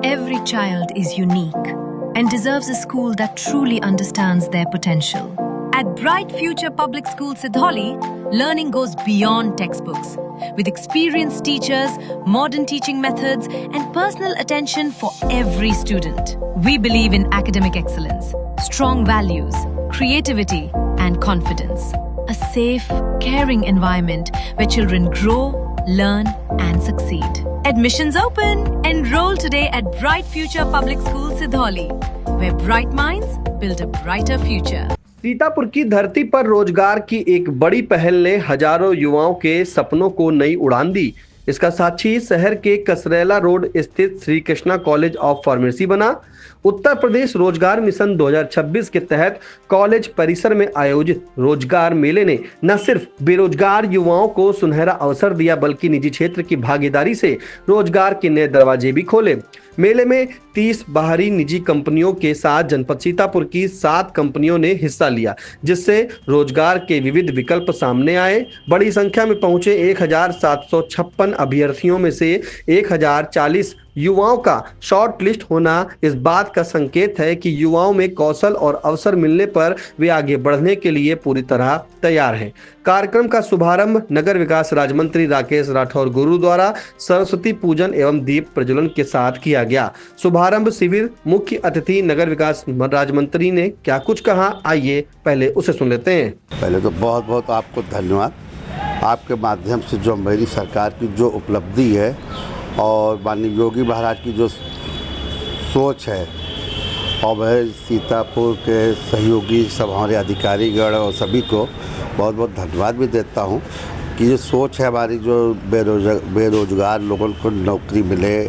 Every child is unique and deserves a school that truly understands their potential. At Bright Future Public School Sidhauli, learning goes beyond textbooks. With experienced teachers, modern teaching methods, and personal attention for every student. We believe in academic excellence, strong values, creativity, and confidence. A safe, caring environment where children grow, learn, and succeed. Admissions open! Enroll today at Bright Future Public School Sidhauli, where bright minds build a brighter future. Sitapur की धरती पर रोजगार की एक बड़ी पहल ने हजारों युवाओं के सपनों को नई उड़ान दी। इसका साक्षी शहर के कसरेला रोड स्थित Shri Krishna college of pharmacy बना। उत्तर प्रदेश रोजगार मिशन 2026 के तहत कॉलेज परिसर में आयोजित रोजगार मेले ने न सिर्फ बेरोजगार युवाओं को सुनहरा अवसर दिया, बल्कि निजी क्षेत्र की भागीदारी से रोजगार के नए दरवाजे भी खोले। मेले में 30 बाहरी निजी कंपनियों के साथ जनपद सीतापुर की 7 कंपनियों ने हिस्सा लिया, जिससे रोजगार के विविध विकल्प सामने आए। बड़ी संख्या में पहुंचे 1756 अभ्यर्थियों में से 1040 युवाओं का शॉर्ट लिस्ट होना इस बात का संकेत है कि युवाओं में कौशल और अवसर मिलने पर वे आगे बढ़ने के लिए पूरी तरह तैयार हैं। कार्यक्रम का शुभारंभ नगर विकास राज्य मंत्री राकेश राठौर गुरु द्वारा सरस्वती पूजन एवं दीप प्रज्वलन के साथ किया गया। शुभारंभ शिविर मुख्य अतिथि नगर विकास राज्य मंत्री ने क्या कुछ कहा, आइए पहले उसे सुन लेते हैं। पहले तो बहुत बहुत आपको धन्यवाद। आपके माध्यम से जो मेरी सरकार की जो उपलब्धि है और माननीय योगी महाराज की जो सोच है, और वह सीतापुर के सहयोगी सब हमारे अधिकारीगण और सभी को बहुत बहुत धन्यवाद भी देता हूँ कि ये सोच है हमारी, जो बेरोजगार लोगों को नौकरी मिले।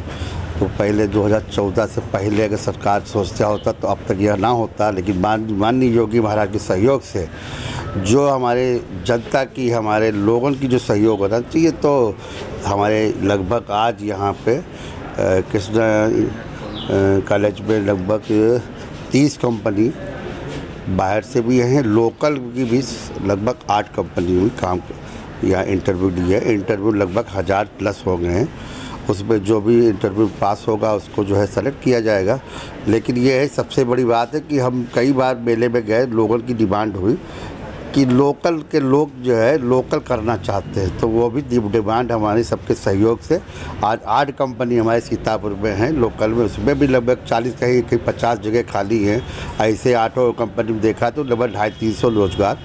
तो पहले 2014 से पहले अगर सरकार सोचता होता तो अब तक यह ना होता, लेकिन माननीय योगी महाराज के सहयोग से जो हमारे जनता की, हमारे लोगों की जो सहयोग होना चाहिए, तो हमारे लगभग आज यहाँ पे कृष्णा कॉलेज में लगभग 30 कंपनी बाहर से भी हैं, लोकल की भी लगभग 8 कंपनी में काम यहाँ इंटरव्यू दी है। इंटरव्यू लगभग 1000 प्लस हो गए हैं। उसमें जो भी इंटरव्यू पास होगा उसको जो है सेलेक्ट किया जाएगा। लेकिन ये है सबसे बड़ी बात है कि हम कई बार मेले में गए, लोगों की डिमांड हुई कि लोकल के लोग जो है लोकल करना चाहते हैं, तो वो भी डिमांड हमारे सबके सहयोग से आज 8 कंपनी हमारे सीतापुर में हैं लोकल में। उसमें भी लगभग 40 कहीं 50 जगह खाली हैं। ऐसे 8 कंपनी में देखा तो लगभग 250-300 रोजगार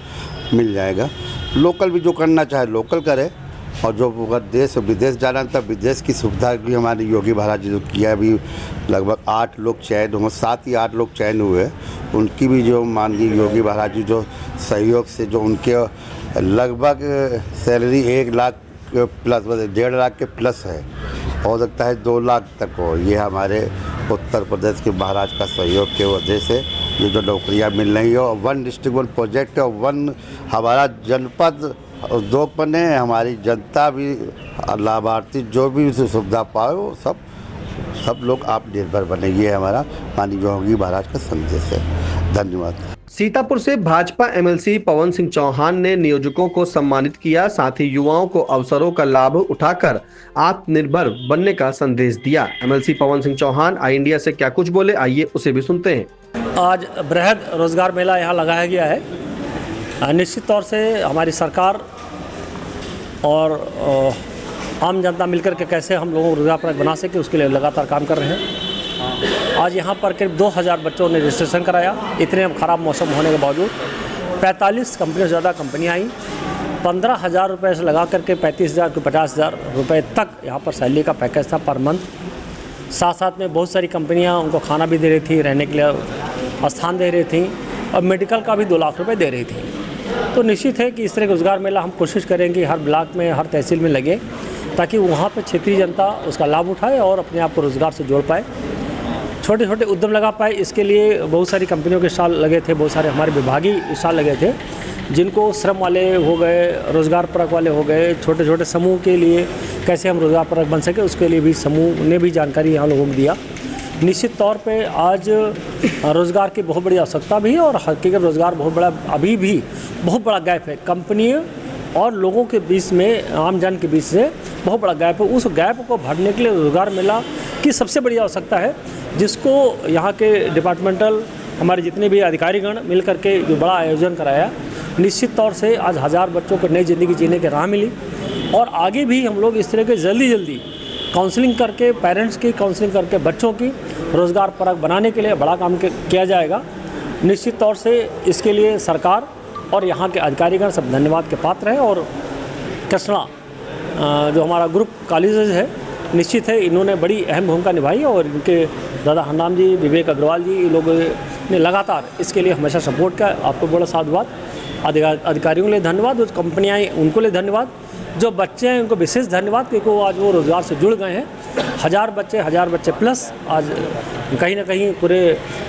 मिल जाएगा। लोकल भी जो करना चाहे लोकल करे, और जो देश विदेश जाना था विदेश की सुविधा भी हमारे योगी महाराज जी जो किया, भी लगभग 8 लोग चयन हुए, 7 ही 8 लोग चयन हुए। उनकी भी जो माननीय योगी महाराज जी जो सहयोग से जो उनके लगभग सैलरी 1 लाख प्लस, 1.5 लाख के प्लस है, हो सकता है 2 लाख तक हो। ये हमारे उत्तर प्रदेश के महाराज का सहयोग के वजह से ये जो नौकरियाँ मिल रही हो। 1 डिस्ट्रिक्ट 1 प्रोजेक्ट और 1 हमारा जनपद उद्योग बने, हमारी जनता भी लाभार्थी जो भी सुविधा पाए वो सब लोग आप निर्भर बने। ये हमारा माननीय योगी महाराज का संदेश है। धन्यवाद। सीतापुर से भाजपा एमएलसी पवन सिंह चौहान ने नियोजकों को सम्मानित किया, साथ ही युवाओं को अवसरों का लाभ उठाकर आत्मनिर्भर बनने का संदेश दिया। एमएलसी पवन सिंह चौहान आई इंडिया से क्या कुछ बोले, आइए उसे भी सुनते हैं। आज बृहद रोजगार मेला यहाँ लगाया गया है। निश्चित तौर से हमारी सरकार और आम जनता मिलकर के कैसे हम लोगों को रोजगारपरक बना सके, उसके लिए लगातार काम कर रहे हैं। आज यहाँ पर करीब 2000 बच्चों ने रजिस्ट्रेशन कराया। इतने ख़राब मौसम होने के बावजूद 45 कंपनियों से ज़्यादा कंपनियाँ आई। 15,000 रुपये से लगा करके 35,000 को 50,000 रुपये तक यहाँ पर सैलरी का पैकेज था पर मंथ। साथ साथ में बहुत सारी कंपनियाँ उनको खाना भी दे रही थी, रहने के लिए स्थान दे रही थी, और मेडिकल का भी 2 लाख रुपये दे रही थी। तो निश्चित है कि इस तरह का रोजगार मेला हम कोशिश करेंगे हर ब्लॉक में, हर तहसील में लगे, ताकि वहाँ पर क्षेत्रीय जनता उसका लाभ उठाए और अपने आप को रोजगार से जोड़ पाए, छोटे छोटे उद्यम लगा पाए। इसके लिए बहुत सारी कंपनियों के स्टॉल लगे थे, बहुत सारे हमारे विभागीय स्टॉल लगे थे, जिनको श्रम वाले हो गए, रोजगार परक वाले हो गए, छोटे छोटे समूह के लिए कैसे हम रोजगार परक बन सके, उसके लिए भी समूह ने भी जानकारी यहाँ लोगों को दिया। निश्चित तौर पे आज रोज़गार की बहुत बड़ी आवश्यकता भी है, और हकीकत रोज़गार बहुत बड़ा, अभी भी बहुत बड़ा गैप है कंपनियों और लोगों के बीच में, आम जन के बीच से बहुत बड़ा गैप है। उस गैप को भरने के लिए रोजगार मेला की सबसे बड़ी आवश्यकता है, जिसको यहाँ के डिपार्टमेंटल हमारे जितने भी अधिकारीगण मिल करके जो बड़ा आयोजन कराया, निश्चित तौर से आज 1000 बच्चों को नई ज़िंदगी जीने की राह मिली। और आगे भी हम लोग इस तरह के जल्दी काउंसलिंग करके, पेरेंट्स की काउंसलिंग करके बच्चों की रोज़गार परक बनाने के लिए बड़ा काम किया जाएगा। निश्चित तौर से इसके लिए सरकार और यहाँ के अधिकारीगण सब धन्यवाद के पात्र हैं। और कृष्णा जो हमारा ग्रुप कॉलेजेस है, निश्चित है इन्होंने बड़ी अहम भूमिका निभाई और इनके दादा हरनाम जी, विवेक अग्रवाल जी, इन लोगों ने लगातार इसके लिए हमेशा सपोर्ट किया। आपको बड़ा साधुवाद, अधिकारियों के लिए धन्यवाद, और कंपनियाँ उनको लिए धन्यवाद, जो बच्चे हैं उनको विशेष धन्यवाद, क्योंकि वो आज वो रोज़गार से जुड़ गए हैं। 1000 बच्चे प्लस आज कहीं ना कहीं पूरे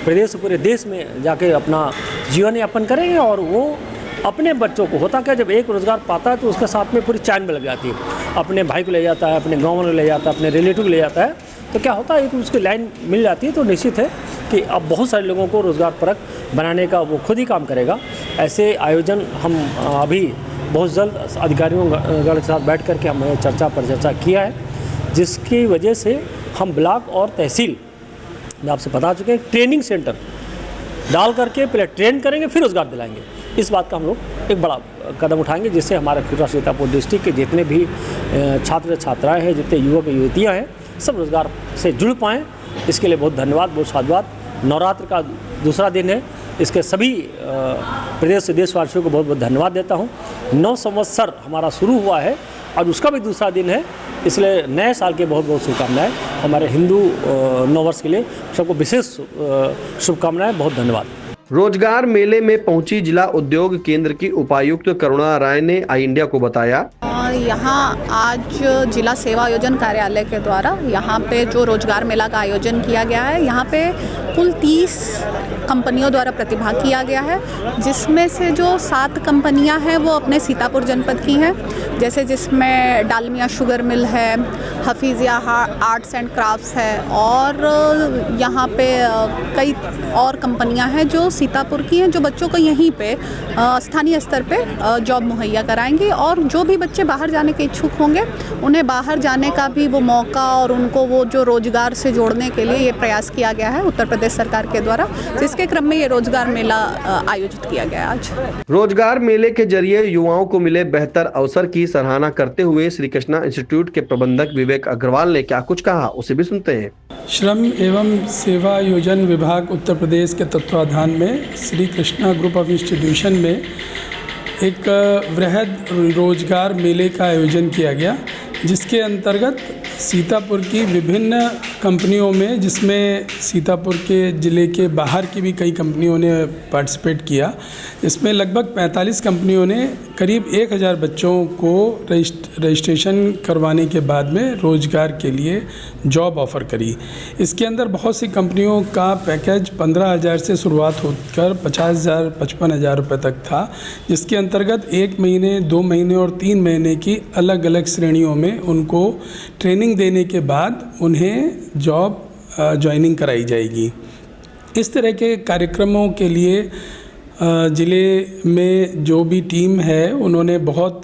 प्रदेश, पूरे देश में जाके अपना जीवन यापन करेंगे। और वो अपने बच्चों को, होता क्या, जब एक रोज़गार पाता है तो उसके साथ में पूरी चैन में लग जाती है, अपने भाई को ले जाता है, अपने गाँव में ले जाता है, अपने रिलेटिव को ले जाता है, तो क्या होता है, एक उसकी लाइन मिल जाती है। तो निश्चित है कि अब बहुत सारे लोगों को रोज़गार परक बनाने का वो खुद ही काम करेगा। ऐसे आयोजन हम अभी बहुत जल्द अधिकारियों के साथ बैठ करके हमने चर्चा किया है, जिसकी वजह से हम ब्लॉक और तहसील में आपसे बता चुके हैं, ट्रेनिंग सेंटर डाल करके पहले ट्रेन करेंगे, फिर रोज़गार दिलाएंगे। इस बात का हम लोग एक बड़ा कदम उठाएंगे, जिससे हमारे पूरा सीतापुर डिस्ट्रिक्ट के जितने भी छात्र छात्राएँ हैं, जितने युवक युवतियाँ हैं, सब रोज़गार से जुड़ पाएँ। इसके लिए बहुत धन्यवाद, बहुत साधुवाद। नवरात्र का दूसरा दिन है, इसके सभी प्रदेश से देशवासियों को बहुत बहुत धन्यवाद देता हूँ। 9 संवत्सर हमारा शुरू हुआ है और उसका भी दूसरा दिन है, इसलिए नए साल के बहुत बहुत शुभकामनाएं। हमारे हिंदू नववर्ष के लिए सबको विशेष शुभकामनाएं, बहुत धन्यवाद। रोजगार मेले में पहुंची जिला उद्योग केंद्र की उपायुक्त करुणा राय ने आई इंडिया को बताया, यहाँ आज जिला सेवा आयोजन कार्यालय के द्वारा यहाँ पे जो रोजगार मेला का आयोजन किया गया है, यहाँ पे कुल 30 कंपनियों द्वारा प्रतिभाग किया गया है, जिसमें से जो 7 कंपनियाँ हैं वो अपने सीतापुर जनपद की हैं, जैसे जिसमें डालमिया शुगर मिल है, हफीजिया आर्ट्स एंड क्राफ्ट्स है, और यहाँ पे कई और कंपनियाँ हैं जो सीतापुर की हैं, जो बच्चों को यहीं पे स्थानीय स्तर पे जॉब मुहैया कराएंगी। और जो भी बच्चे बाहर जाने के इच्छुक होंगे, उन्हें बाहर जाने का भी वो मौका और उनको वो जो रोजगार से जोड़ने के लिए ये प्रयास किया गया है उत्तर प्रदेश सरकार के द्वारा, जिसके क्रम में ये रोजगार मेला आयोजित किया गया आज। रोजगार मेले के जरिए युवाओं को मिले बेहतर अवसर की सराहना करते हुए श्री कृष्णा इंस्टीट्यूट के प्रबंधक विवेक अग्रवाल ने क्या कुछ कहा, उसे भी सुनते हैं। श्रम एवं सेवा योजन विभाग उत्तर प्रदेश के तत्वाधान में Shri Krishna group of institution में एक वृहद रोजगार मेले का आयोजन किया गया, जिसके अंतर्गत सीतापुर की विभिन्न कंपनियों में, जिसमें सीतापुर के ज़िले के बाहर की भी कई कंपनियों ने पार्टिसिपेट किया, इसमें लगभग 45 कंपनियों ने करीब 1000 बच्चों को रजिस्ट्रेशन करवाने के बाद में रोज़गार के लिए जॉब ऑफ़र करी। इसके अंदर बहुत सी कंपनियों का पैकेज 15,000 से शुरुआत होकर 50,000 55,000 रुपये तक था, जिसके अंतर्गत 1 महीने, 2 महीने और 3 महीने की अलग अलग श्रेणियों में उनको ट्रेनिंग देने के बाद उन्हें जॉब ज्वाइनिंग कराई जाएगी। इस तरह के कार्यक्रमों के लिए ज़िले में जो भी टीम है उन्होंने बहुत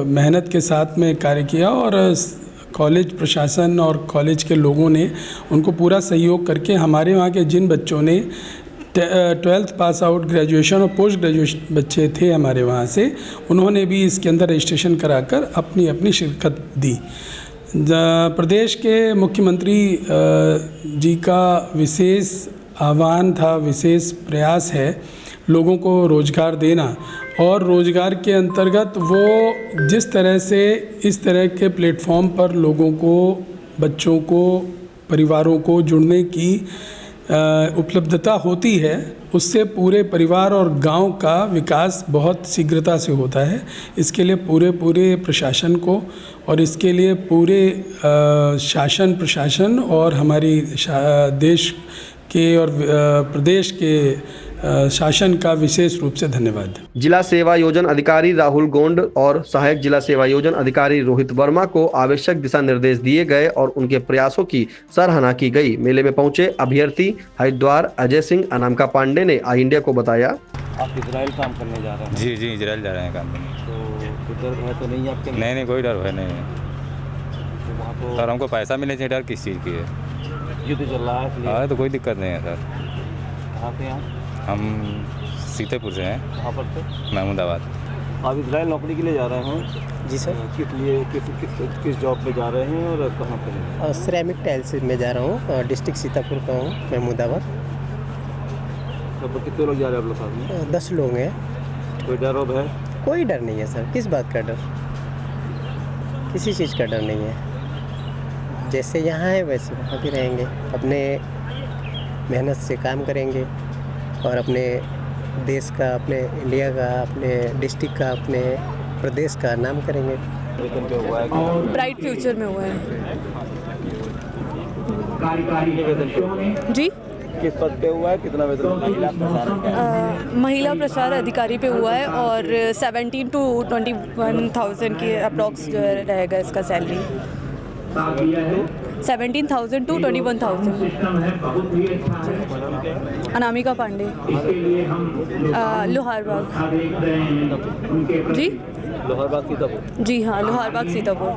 मेहनत के साथ में कार्य किया, और कॉलेज प्रशासन और कॉलेज के लोगों ने उनको पूरा सहयोग करके हमारे वहाँ के जिन बच्चों ने 12th पास आउट, ग्रेजुएशन और पोस्ट ग्रेजुएशन बच्चे थे हमारे वहाँ से, उन्होंने भी इसके अंदर रजिस्ट्रेशन कराकर अपनी अपनी शिरकत दी। प्रदेश के मुख्यमंत्री जी का विशेष आह्वान था, विशेष प्रयास है लोगों को रोज़गार देना, और रोज़गार के अंतर्गत वो जिस तरह से इस तरह के प्लेटफॉर्म पर लोगों को, बच्चों को, परिवारों को जुड़ने की उपलब्धता होती है, उससे पूरे परिवार और गांव का विकास बहुत शीघ्रता से होता है। इसके लिए पूरे प्रशासन को, और इसके लिए पूरे शासन प्रशासन और हमारी देश के और प्रदेश के शासन का विशेष रूप से धन्यवाद। जिला सेवा योजन अधिकारी राहुल गोंड और सहायक जिला सेवा योजन अधिकारी रोहित वर्मा को आवश्यक दिशा निर्देश दिए गए और उनके प्रयासों की सराहना की गई। मेले में पहुंचे अभ्यर्थी हरिद्वार अजय सिंह अनामिका पांडे ने आई इंडिया को बताया, आप इजराइल काम करने जा रहे हैं? जी इजराइल जा रहे हैं काम करने। तो डर भय तो नहीं आपके? नहीं कोई डर भय नहीं है। तो वहाँ तो और हमको पैसा मिलने चाहिए, डर किस चीज़ की है? युद्ध चल रहा है इसलिए। हाँ तो कोई दिक्कत नहीं है सर। कहाँ से यहाँ? हम सीतेपुर से हैं। कहाँ पर से? महमूदाबाद। आप इजराइल नौकरी के लिए जा रहे हैं? जी सर। किस लिए किस जॉब पे जा रहे हैं और कहाँ पे? सिरेमिक टाइल्स में जा रहा हूँ, डिस्ट्रिक्ट सीतापुर का हूँ, महमूदाबाद। सब कितने लोग जा रहे हैं आप लोग साथ में? 10 लोग हैं। कोई डर अब है? कोई डर नहीं है सर, किस बात का डर, किसी चीज़ का डर नहीं है। जैसे यहाँ है वैसे वहाँ भी रहेंगे, अपने मेहनत से काम करेंगे और अपने देश का, अपने इंडिया का, अपने डिस्ट्रिक्ट का, अपने प्रदेश का नाम करेंगे। वेतन पे हुआ है? ब्राइट फ्यूचर में हुआ है जी। किस पद पे हुआ है? कितना वेतन? महिला प्रचार अधिकारी पे हुआ है और 17 to 21,000 की अप्रॉक्स जो है रहेगा इसका सैलरी। 17,000 to 21,000। अनामिका पांडे, लोहारबाग जी। लोहारबाग सीतापुर? जी हाँ, लोहारबाग सीतापुर।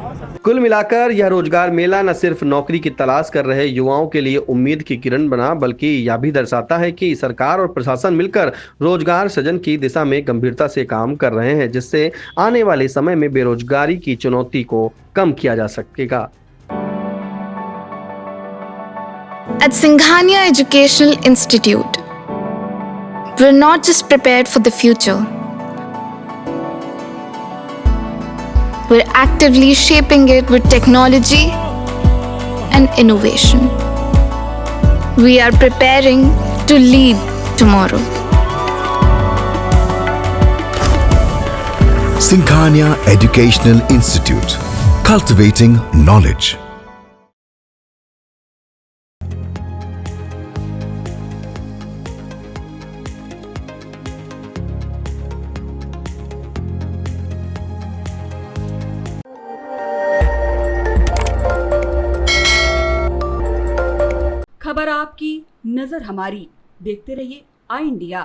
कुल मिलाकर यह रोजगार मेला न सिर्फ नौकरी की तलाश कर रहे युवाओं के लिए उम्मीद की किरण बना, बल्कि यह भी दर्शाता है कि सरकार और प्रशासन मिलकर रोजगार सृजन की दिशा में गंभीरता से काम कर रहे हैं, जिससे आने वाले समय में बेरोजगारी की चुनौती को कम किया जा सकेगा। At Singhania Educational Institute, we're not just prepared for the future, we're actively shaping it with technology and innovation. We are preparing to lead tomorrow. Singhania Educational Institute, cultivating knowledge. खबर आपकी, नजर हमारी। देखते रहिए आई इंडिया।